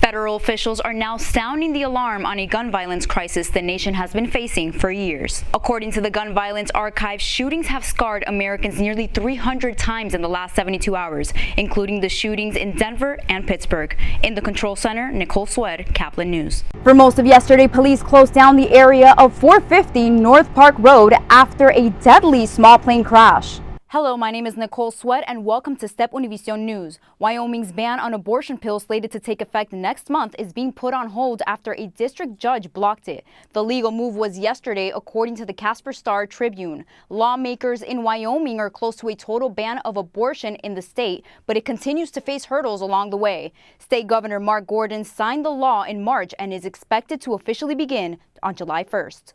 Federal officials are now sounding the alarm on a gun violence crisis the nation has been facing for years. According to the Gun Violence Archive, shootings have scarred Americans nearly 300 times in the last 72 hours, including the shootings in Denver and Pittsburgh. In the Control Center, Nicole, Kaplan News. For most of yesterday, police closed down the area of 450 North Park Road after a deadly small plane crash. Hello, my name is Nicole and welcome to Step Univision News. Wyoming's ban on abortion pills slated to take effect next month is being put on hold after a district judge blocked it. The legal move was yesterday, according to the Casper Star Tribune. Lawmakers in Wyoming are close to a total ban of abortion in the state, but it continues to face hurdles along the way. State Governor Mark Gordon signed the law in March and is expected to officially begin on July 1st.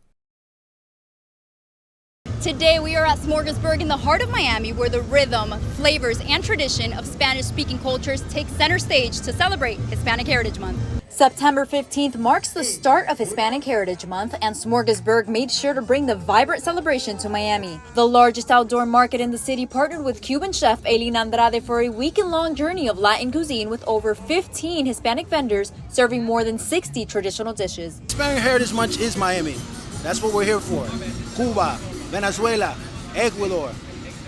Today we are at Smorgasburg in the heart of Miami, where the rhythm, flavors, and tradition of Spanish-speaking cultures take center stage to celebrate Hispanic Heritage Month. September 15th marks the start of Hispanic Heritage Month, and Smorgasburg made sure to bring the vibrant celebration to Miami. The largest outdoor market in the city partnered with Cuban chef Eileen Andrade for a weekend-long journey of Latin cuisine with over 15 Hispanic vendors serving more than 60 traditional dishes. Hispanic Heritage Month is Miami. That's what we're here for. Cuba, Venezuela, Ecuador,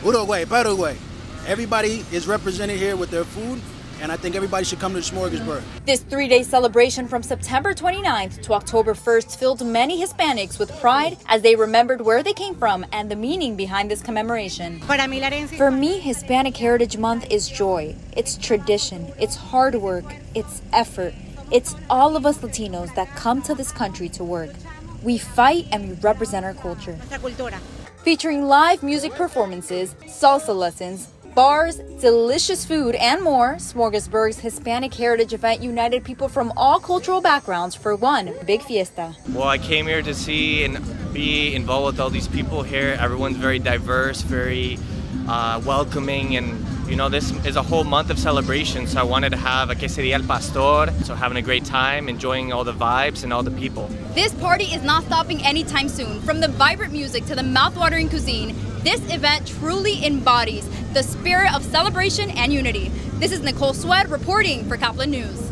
Uruguay, Paraguay. Everybody is represented here with their food, and I think everybody should come to the Smorgasburg. This three-day celebration from September 29th to October 1st filled many Hispanics with pride as they remembered where they came from and the meaning behind this commemoration. For me, Hispanic Heritage Month is joy. It's tradition. It's hard work. It's effort. It's all of us Latinos that come to this country to work. We fight and we represent our culture. Featuring live music performances, salsa lessons, bars, delicious food, and more, Smorgasburg's Hispanic Heritage event united people from all cultural backgrounds for one big fiesta. Well, I came here to see and be involved with all these people here. Everyone's very diverse, very welcoming, and you know, this is a whole month of celebration, so I wanted to have a quesadilla al pastor, so having a great time, enjoying all the vibes and all the people. This party is not stopping anytime soon. From the vibrant music to the mouth-watering cuisine, this event truly embodies the spirit of celebration and unity. This is Nicole reporting for Kaplan News.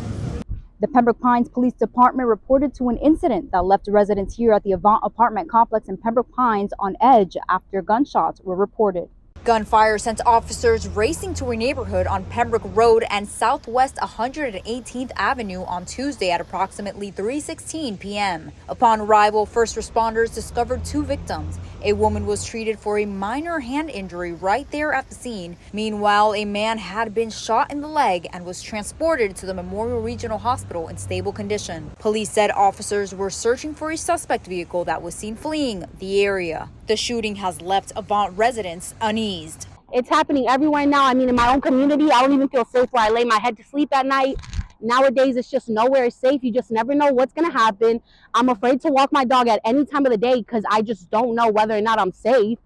The Pembroke Pines Police Department reported to an incident that left residents here at the Avant apartment complex in Pembroke Pines on edge after gunshots were reported. Gunfire sent officers racing to a neighborhood on Pembroke Road and Southwest 118th Avenue on Tuesday at approximately 3:16 p.m. Upon arrival, first responders discovered two victims. A woman was treated for a minor hand injury right there at the scene. Meanwhile, a man had been shot in the leg and was transported to the Memorial Regional Hospital in stable condition. Police said officers were searching for a suspect vehicle that was seen fleeing the area. The shooting has left Avant residents uneased. It's happening everywhere now. I mean, in my own community, I don't even feel safe where I lay my head to sleep at night. Nowadays, it's just nowhere is safe. You just never know what's going to happen. I'm afraid to walk my dog at any time of the day because I just don't know whether or not I'm safe.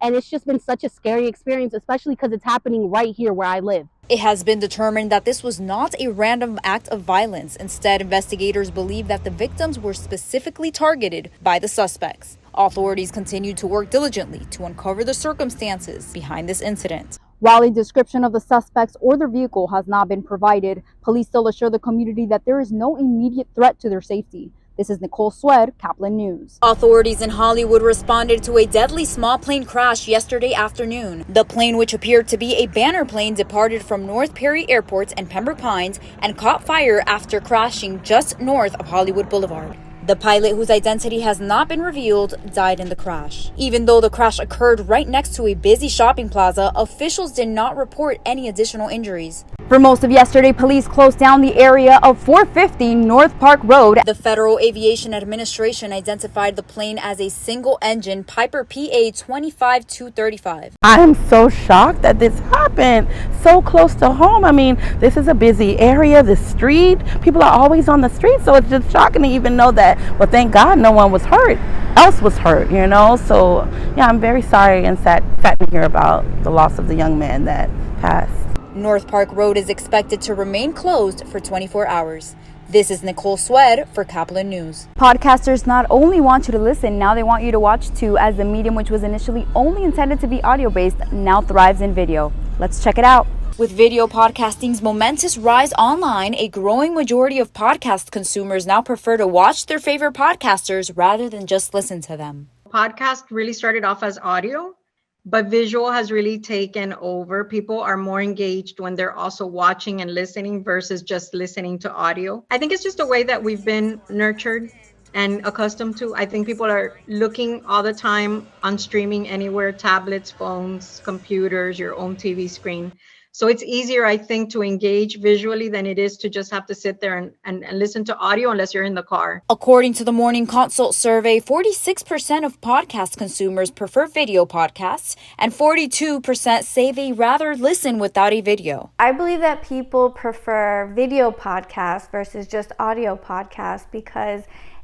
And it's just been such a scary experience, especially because it's happening right here where I live. It has been determined that this was not a random act of violence. Instead, investigators believe that the victims were specifically targeted by the suspects. Authorities continue to work diligently to uncover the circumstances behind this incident. While a description of the suspects or their vehicle has not been provided, police still assure the community that there is no immediate threat to their safety. This is Nicole, Kaplan News. Authorities in Hollywood responded to a deadly small plane crash yesterday afternoon. The plane, which appeared to be a banner plane, departed from North Perry Airport and Pembroke Pines and caught fire after crashing just north of Hollywood Boulevard. The pilot, whose identity has not been revealed, died in the crash. Even though the crash occurred right next to a busy shopping plaza, officials did not report any additional injuries. For most of yesterday, police closed down the area of 450 North Park Road. The Federal Aviation Administration identified the plane as a single-engine Piper PA-25235. I am so shocked that this happened so close to home. I mean, this is a busy area, the street. People are always on the street, so it's just shocking to even know that. Well, thank God no one was hurt. Else was hurt, you know. So, yeah, I'm very sorry and sad to hear about the loss of the young man that passed. North Park Road is expected to remain closed for 24 hours. This is Nicole for Kaplan News. Podcasters not only want you to listen, now they want you to watch too, as the medium, which was initially only intended to be audio-based, now thrives in video. Let's check it out. With video podcasting's momentous rise online, a growing majority of podcast consumers now prefer to watch their favorite podcasters rather than just listen to them. Podcast really started off as audio, but visual has really taken over. People are more engaged when they're also watching and listening versus just listening to audio. I think it's just a way that we've been nurtured and accustomed to. I think people are looking all the time on streaming anywhere, tablets, phones, computers, your own TV screen. So it's easier, I think, to engage visually than it is to just have to sit there and listen to audio unless you're in the car. According to the Morning Consult survey, 46% of podcast consumers prefer video podcasts, and 42% say they rather listen without a video. I believe that people prefer video podcasts versus just audio podcasts because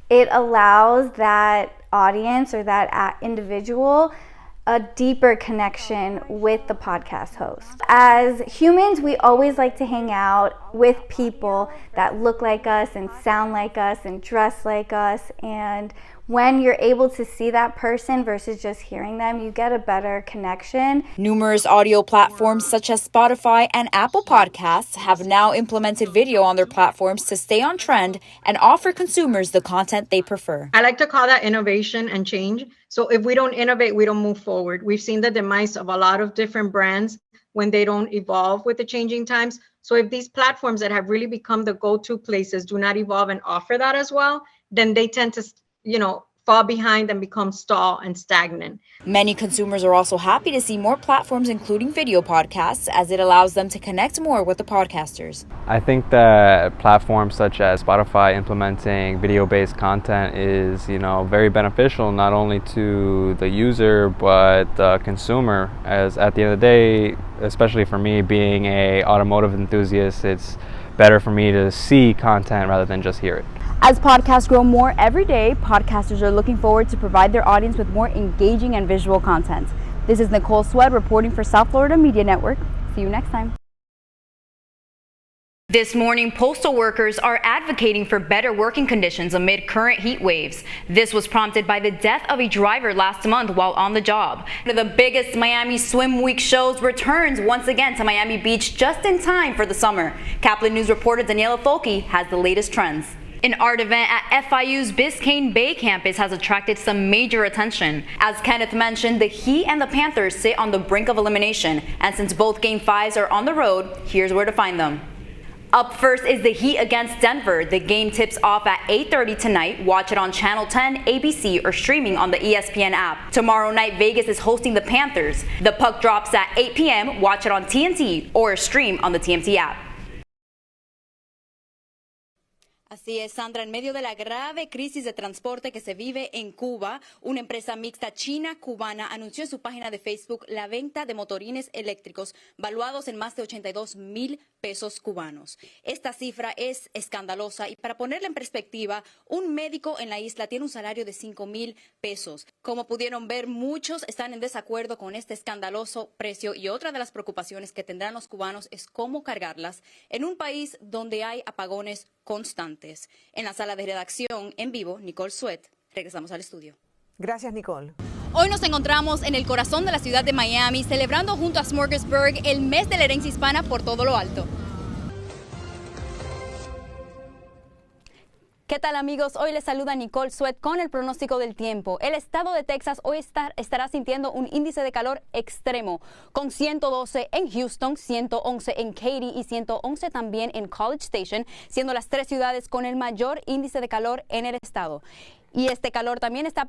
it allows that audience or that individual a deeper connection with the podcast host. As humans, we always like to hang out with people that look like us and sound like us and dress like us. And when you're able to see that person versus just hearing them, you get a better connection. Numerous audio platforms such as Spotify and Apple Podcasts have now implemented video on their platforms to stay on trend and offer consumers the content they prefer. I like to call that innovation and change. So if we don't innovate, we don't move forward. We've seen the demise of a lot of different brands when they don't evolve with the changing times. So if these platforms that have really become the go-to places do not evolve and offer that as well, then they tend to fall behind and become stall and stagnant. Many consumers are also happy to see more platforms including video podcasts as it allows them to connect more with the podcasters. I think that platforms such as Spotify implementing video-based content is, very beneficial not only to the user but the consumer, as at the end of the day, especially for me being a automotive enthusiast, it's better for me to see content rather than just hear it. As podcasts grow more every day, podcasters are looking forward to provide their audience with more engaging and visual content. This is Nicole Swed reporting for South Florida Media Network. See you next time. This morning, postal workers are advocating for better working conditions amid current heat waves. This was prompted by the death of a driver last month while on the job. One of the biggest Miami Swim Week shows returns once again to Miami Beach just in time for the summer. Kaplan News reporter Daniela Folke has the latest trends. An art event at FIU's Biscayne Bay campus has attracted some major attention. As Kenneth mentioned, the Heat and the Panthers sit on the brink of elimination, and since both Game 5s are on the road, here's where to find them. Up first is the Heat against Denver. The game tips off at 8:30 tonight. Watch it on Channel 10, ABC, or streaming on the ESPN app. Tomorrow night, Vegas is hosting the Panthers. The puck drops at 8 p.m. Watch it on TNT or stream on the TNT app. Así es, Sandra, en medio de la grave crisis de transporte que se vive en Cuba, una empresa mixta china-cubana anunció en su página de Facebook la venta de motorines eléctricos valuados en más de 82,000 pesos cubanos. Esta cifra es escandalosa y para ponerla en perspectiva, un médico en la isla tiene un salario de 5,000 pesos. Como pudieron ver, muchos están en desacuerdo con este escandaloso precio y otra de las preocupaciones que tendrán los cubanos es cómo cargarlas en un país donde hay apagones constantes. En la sala de redacción en vivo, Nicole Swed. Regresamos al estudio. Gracias, Nicole. Hoy nos encontramos en el corazón de la ciudad de Miami, celebrando junto a Smorgasburg el mes de la herencia hispana por todo lo alto. ¿Qué tal, amigos? Hoy les saluda Nicole Swed con el pronóstico del tiempo. El estado de Texas hoy estará sintiendo un índice de calor extremo, con 112 en Houston, 111 en Katy y 111 también en College Station, siendo las tres ciudades con el mayor índice de calor en el estado. Y este calor también está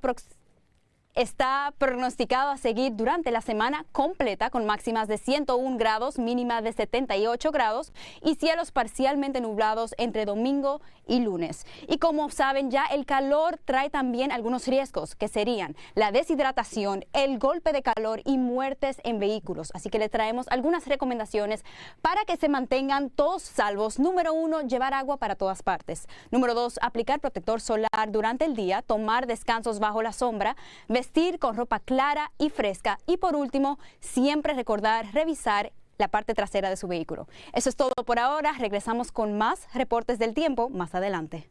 pronosticado a seguir durante la semana completa con máximas de 101 grados, mínima de 78 grados y cielos parcialmente nublados entre domingo y lunes. Y como saben ya, el calor trae también algunos riesgos que serían la deshidratación, el golpe de calor y muertes en vehículos. Así que les traemos algunas recomendaciones para que se mantengan todos salvos. Número 1, llevar agua para todas partes. Número 2, aplicar protector solar durante el día, tomar descansos bajo la sombra, vestir con ropa clara y fresca y por último, siempre recordar revisar la parte trasera de su vehículo. Eso es todo por ahora. Regresamos con más reportes del tiempo más adelante.